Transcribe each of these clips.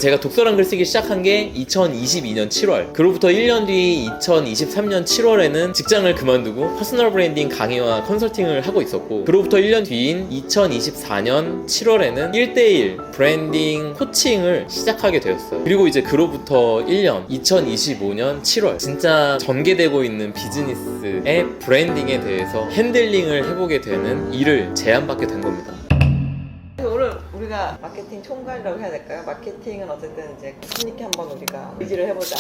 제가 독서란 글 쓰기 시작한 게 2022년 7월, 그로부터 1년 뒤 2023년 7월에는 직장을 그만두고 퍼스널 브랜딩 강의와 컨설팅을 하고 있었고, 그로부터 1년 뒤인 2024년 7월에는 1대1 브랜딩 코칭을 시작하게 되었어요. 그리고 이제 그로부터 1년 2025년 7월, 진짜 전개되고 있는 비즈니스의 브랜딩에 대해서 핸들링을 해보게 되는 일을 제안받게 된 겁니다. 오늘 우리가 마케팅 총괄이라고 해야 될까요? 마케팅은 어쨌든 이제 힘있게 한번 우리가 의지를 해보자,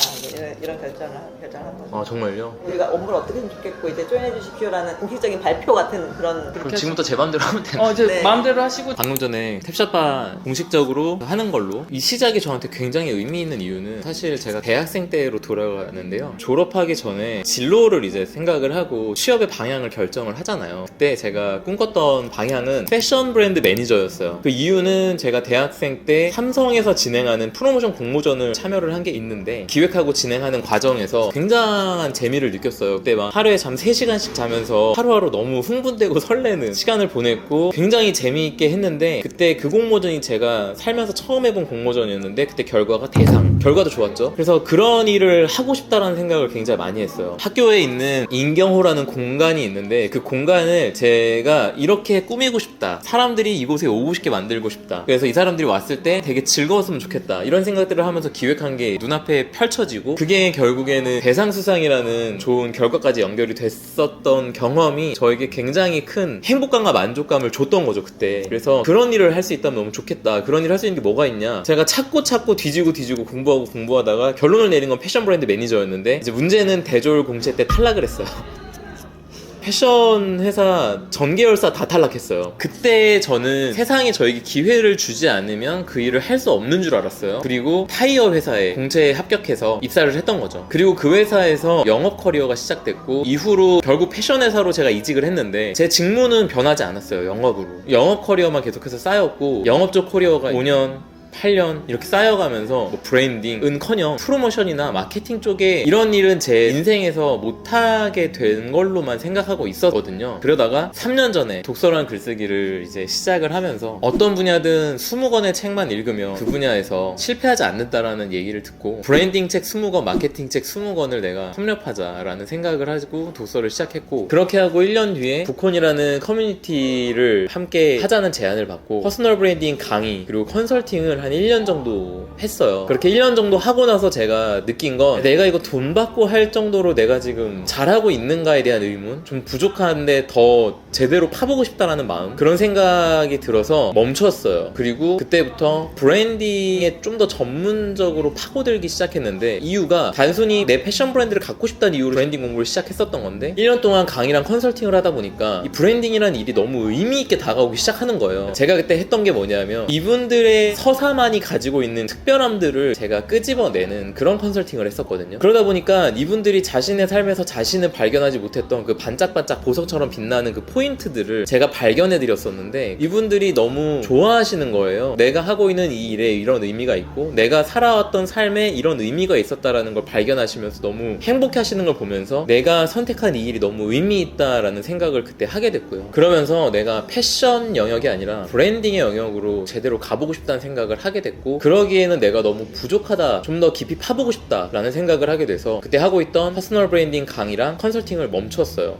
이런 결정을 한 거죠. 아, 정말요? 우리가 업무를 어떻게 했으면 좋겠고 이제 조인해 주십시오라는 공식적인 발표 같은 그런. 그럼 지금부터 제 맘대로 하면 되나요? 이제 네. 마음대로 하시고. 방금 전에 탭샷바 공식적으로 하는 걸로, 이 시작이 저한테 굉장히 의미 있는 이유는 사실 제가 대학생 때로 돌아가는데요, 졸업하기 전에 진로를 이제 생각을 하고 취업의 방향을 결정을 하잖아요. 그때 제가 꿈꿨던 방향은 패션 브랜드 매니저였어요. 그 이유는 제가 대학생 때 삼성에서 진행하는 프로모션 공모전을 참여를 한 게 있는데, 기획하고 진행하는 과정에서 굉장한 재미를 느꼈어요. 그때 막 하루에 잠 3시간씩 자면서 하루하루 너무 흥분되고 설레는 시간을 보냈고 굉장히 재미있게 했는데, 그때 그 공모전이 제가 살면서 처음 해본 공모전이었는데 그때 결과가 대상, 결과도 좋았죠. 그래서 그런 일을 하고 싶다라는 생각을 굉장히 많이 했어요. 학교에 있는 인경호라는 공간이 있는데 그 공간을 제가 이렇게 꾸미고 싶다, 사람들이 이곳에 오고 싶게 만들고 싶다, 그래서 이 사람들이 왔을 때 되게 즐거웠으면 좋겠다, 이런 생각들을 하면서 기획한 게 눈앞에 펼쳐지고, 그게 결국에는 대상수상이라는 좋은 결과까지 연결이 됐었던 경험이 저에게 굉장히 큰 행복감과 만족감을 줬던 거죠, 그때. 그래서 그런 일을 할 수 있다면 너무 좋겠다. 그런 일을 할 수 있는 게 뭐가 있냐, 제가 찾고 뒤지고 공부하다가 결론을 내린 건 패션 브랜드 매니저였는데, 이제 문제는 대졸 공채 때 탈락을 했어요. 패션 회사 전 계열사 다 탈락했어요. 그때 저는 세상이 저에게 기회를 주지 않으면 그 일을 할 수 없는 줄 알았어요. 그리고 타이어 회사에 공채에 합격해서 입사를 했던 거죠. 그리고 그 회사에서 영업 커리어가 시작됐고, 이후로 결국 패션 회사로 제가 이직을 했는데 제 직무는 변하지 않았어요. 영업 커리어만 계속해서 쌓였고, 영업 쪽 커리어가 5년 8년 이렇게 쌓여가면서 뭐 브랜딩은커녕 프로모션이나 마케팅 쪽에 이런 일은 제 인생에서 못하게 된 걸로만 생각하고 있었거든요. 그러다가 3년 전에 독서라는 글쓰기를 이제 시작을 하면서 어떤 분야든 20권의 책만 읽으면 그 분야에서 실패하지 않는다라는 얘기를 듣고, 브랜딩 책 20권, 마케팅 책 20권을 내가 섭렵하자라는 생각을 하고 독서를 시작했고, 그렇게 하고 1년 뒤에 북콘이라는 커뮤니티를 함께 하자는 제안을 받고 퍼스널 브랜딩 강의 그리고 컨설팅을 한 1년 정도 했어요. 그렇게 1년 정도 하고 나서 제가 느낀 건, 내가 이거 돈 받고 할 정도로 내가 지금 잘하고 있는가에 대한 의문, 좀 부족한데 더 제대로 파보고 싶다라는 마음, 그런 생각이 들어서 멈췄어요. 그리고 그때부터 브랜딩에 좀 더 전문적으로 파고들기 시작했는데, 이유가 단순히 내 패션 브랜드를 갖고 싶다는 이유로 브랜딩 공부를 시작했었던 건데, 1년 동안 강의랑 컨설팅을 하다 보니까 이 브랜딩이라는 일이 너무 의미 있게 다가오기 시작하는 거예요. 제가 그때 했던 게 뭐냐면, 이분들의 서사만이 가지고 있는 특별함들을 제가 끄집어내는 그런 컨설팅을 했었거든요. 그러다 보니까 이분들이 자신의 삶에서 자신을 발견하지 못했던 그 반짝반짝 보석처럼 빛나는 그 포인트들을 제가 발견해드렸었는데, 이분들이 너무 좋아하시는 거예요. 내가 하고 있는 이 일에 이런 의미가 있고, 내가 살아왔던 삶에 이런 의미가 있었다라는 걸 발견하시면서 너무 행복해 하시는 걸 보면서 내가 선택한 이 일이 너무 의미 있다라는 생각을 그때 하게 됐고요. 그러면서 내가 패션 영역이 아니라 브랜딩의 영역으로 제대로 가보고 싶다는 생각을 하게 됐고, 그러기에는 내가 너무 부족하다, 좀 더 깊이 파보고 싶다 라는 생각을 하게 돼서 그때 하고 있던 퍼스널 브랜딩 강의랑 컨설팅을 멈췄어요.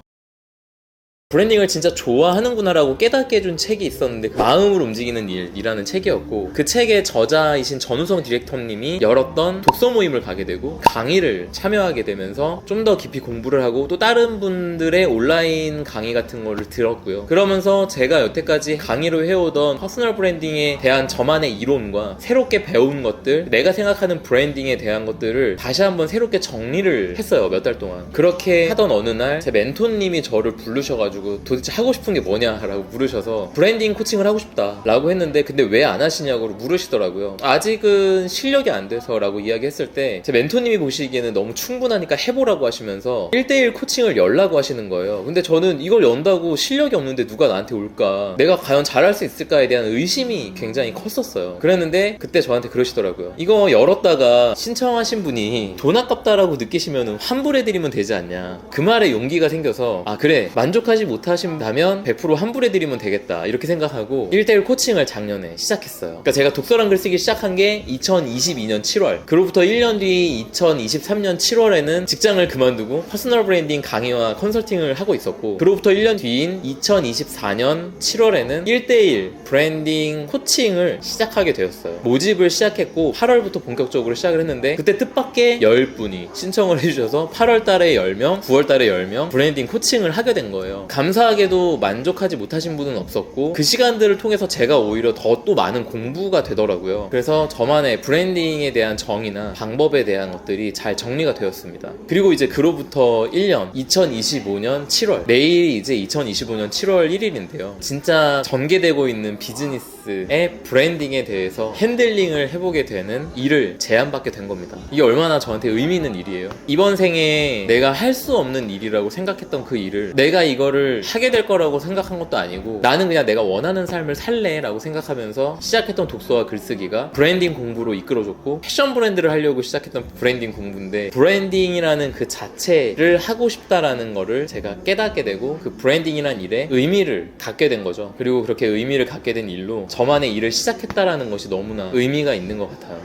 브랜딩을 진짜 좋아하는구나 라고 깨닫게 해준 책이 있었는데, 그 마음을 움직이는 일이라는 책이었고, 그 책의 저자이신 전우성 디렉터님이 열었던 독서 모임을 가게 되고 강의를 참여하게 되면서 좀 더 깊이 공부를 하고, 또 다른 분들의 온라인 강의 같은 거를 들었고요. 그러면서 제가 여태까지 강의로 해오던 퍼스널 브랜딩에 대한 저만의 이론과 새롭게 배운 것들, 내가 생각하는 브랜딩에 대한 것들을 다시 한번 새롭게 정리를 했어요. 몇 달 동안. 그렇게 하던 어느 날 제 멘토님이 저를 부르셔가지고 도대체 하고 싶은 게 뭐냐 라고 물으셔서, 브랜딩 코칭을 하고 싶다 라고 했는데, 근데 왜 안 하시냐고 물으시더라고요. 아직은 실력이 안 돼서 라고 이야기했을 때, 제 멘토님이 보시기에는 너무 충분하니까 해보라고 하시면서 1대1 코칭을 열라고 하시는 거예요. 근데 저는 이걸 연다고 실력이 없는데 누가 나한테 올까, 내가 과연 잘할 수 있을까에 대한 의심이 굉장히 컸었어요. 그랬는데 그때 저한테 그러시더라고요. 이거 열었다가 신청하신 분이 돈 아깝다라고 느끼시면 환불해드리면 되지 않냐. 그 말에 용기가 생겨서, 아 그래, 만족하지 못하신다면 100% 환불해드리면 되겠다 이렇게 생각하고 1대1 코칭을 작년에 시작했어요. 그러니까 제가 독서랑 글쓰기 시작한 게 2022년 7월, 그로부터 1년 뒤 2023년 7월에는 직장을 그만두고 퍼스널 브랜딩 강의와 컨설팅을 하고 있었고, 그로부터 1년 뒤인 2024년 7월에는 1대1 브랜딩 코칭을 시작하게 되었어요. 모집을 시작했고 8월부터 본격적으로 시작을 했는데, 그때 뜻밖의 10분이 신청을 해주셔서 8월 달에 10명, 9월 달에 10명 브랜딩 코칭을 하게 된 거예요. 감사하게도 만족하지 못하신 분은 없었고, 그 시간들을 통해서 제가 오히려 더 또 많은 공부가 되더라고요. 그래서 저만의 브랜딩에 대한 정의나 방법에 대한 것들이 잘 정리가 되었습니다. 그리고 이제 그로부터 1년, 2025년 7월, 내일이 이제 2025년 7월 1일인데요. 진짜 전개되고 있는 비즈니스의 브랜딩에 대해서 핸들링을 해보게 되는 일을 제안받게 된 겁니다. 이게 얼마나 저한테 의미 있는 일이에요. 이번 생에 내가 할 수 없는 일이라고 생각했던 그 일을 내가 이거를 하게 될 거라고 생각한 것도 아니고, 나는 그냥 내가 원하는 삶을 살래 라고 생각하면서 시작했던 독서와 글쓰기가 브랜딩 공부로 이끌어줬고, 패션 브랜드를 하려고 시작했던 브랜딩 공부인데, 브랜딩이라는 그 자체를 하고 싶다라는 거를 제가 깨닫게 되고, 그 브랜딩이라는 일에 의미를 갖게 된 거죠. 그리고 그렇게 의미를 갖게 된 일로 저만의 일을 시작했다라는 것이 너무나 의미가 있는 것 같아요.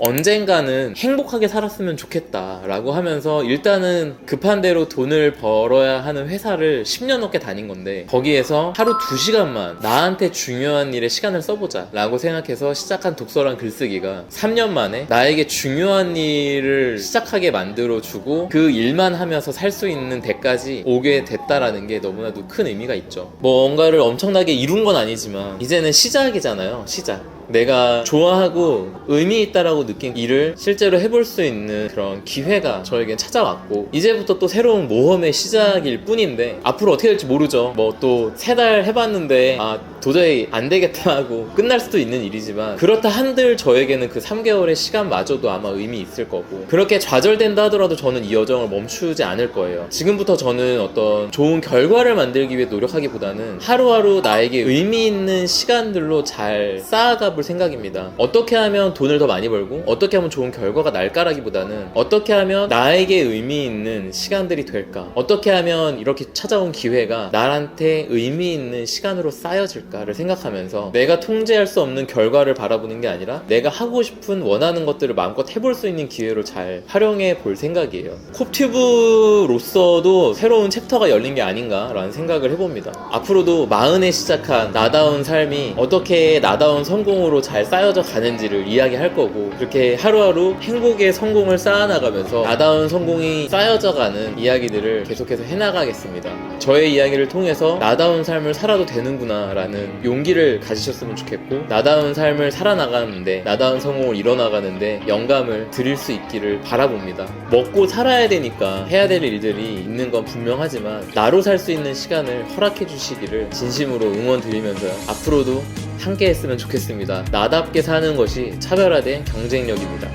언젠가는 행복하게 살았으면 좋겠다라고 하면서 일단은 급한 대로 돈을 벌어야 하는 회사를 10년 넘게 다닌 건데, 거기에서 하루 2시간만 나한테 중요한 일에 시간을 써보자 라고 생각해서 시작한 독서랑 글쓰기가 3년 만에 나에게 중요한 일을 시작하게 만들어주고, 그 일만 하면서 살 수 있는 데까지 오게 됐다라는 게 너무나도 큰 의미가 있죠. 뭔가를 엄청나게 이룬 건 아니지만 이제는 시작이잖아요. 시작. 내가 좋아하고 의미 있다라고 느낀 일을 실제로 해볼 수 있는 그런 기회가 저에겐 찾아왔고, 이제부터 또 새로운 모험의 시작일 뿐인데, 앞으로 어떻게 될지 모르죠. 뭐 또 3달 해봤는데 도저히 안 되겠다 하고 끝날 수도 있는 일이지만, 그렇다 한들 저에게는 그 3개월의 시간마저도 아마 의미 있을 거고, 그렇게 좌절된다 하더라도 저는 이 여정을 멈추지 않을 거예요. 지금부터 저는 어떤 좋은 결과를 만들기 위해 노력하기보다는 하루하루 나에게 의미 있는 시간들로 잘 쌓아가 볼 생각입니다. 어떻게 하면 돈을 더 많이 벌고 어떻게 하면 좋은 결과가 날까라기보다는 어떻게 하면 나에게 의미 있는 시간들이 될까, 어떻게 하면 이렇게 찾아온 기회가 나한테 의미 있는 시간으로 쌓여질까를 생각하면서, 내가 통제할 수 없는 결과를 바라보는 게 아니라 내가 하고 싶은 원하는 것들을 마음껏 해볼 수 있는 기회로 잘 활용해 볼 생각이에요. 콥튜브로서도 새로운 챕터가 열린 게 아닌가라는 생각을 해봅니다. 앞으로도 40에 시작한 나다운 삶이 어떻게 나다운 성공으로 잘 쌓여져 가는지를 이야기할 거고, 그렇게 하루하루 행복의 성공을 쌓아나가면서 나다운 성공이 쌓여져가는 이야기들을 계속해서 해나가겠습니다. 저의 이야기를 통해서 나다운 삶을 살아도 되는구나 라는 용기를 가지셨으면 좋겠고, 나다운 삶을 살아나가는데, 나다운 성공을 이뤄나가는데 영감을 드릴 수 있기를 바라봅니다. 먹고 살아야 되니까 해야 될 일들이 있는 건 분명하지만, 나로 살 수 있는 시간을 허락해 주시기를 진심으로 응원 드리면서요, 앞으로도 함께 했으면 좋겠습니다. 나답게 사는 것이 차별화된 경쟁력입니다.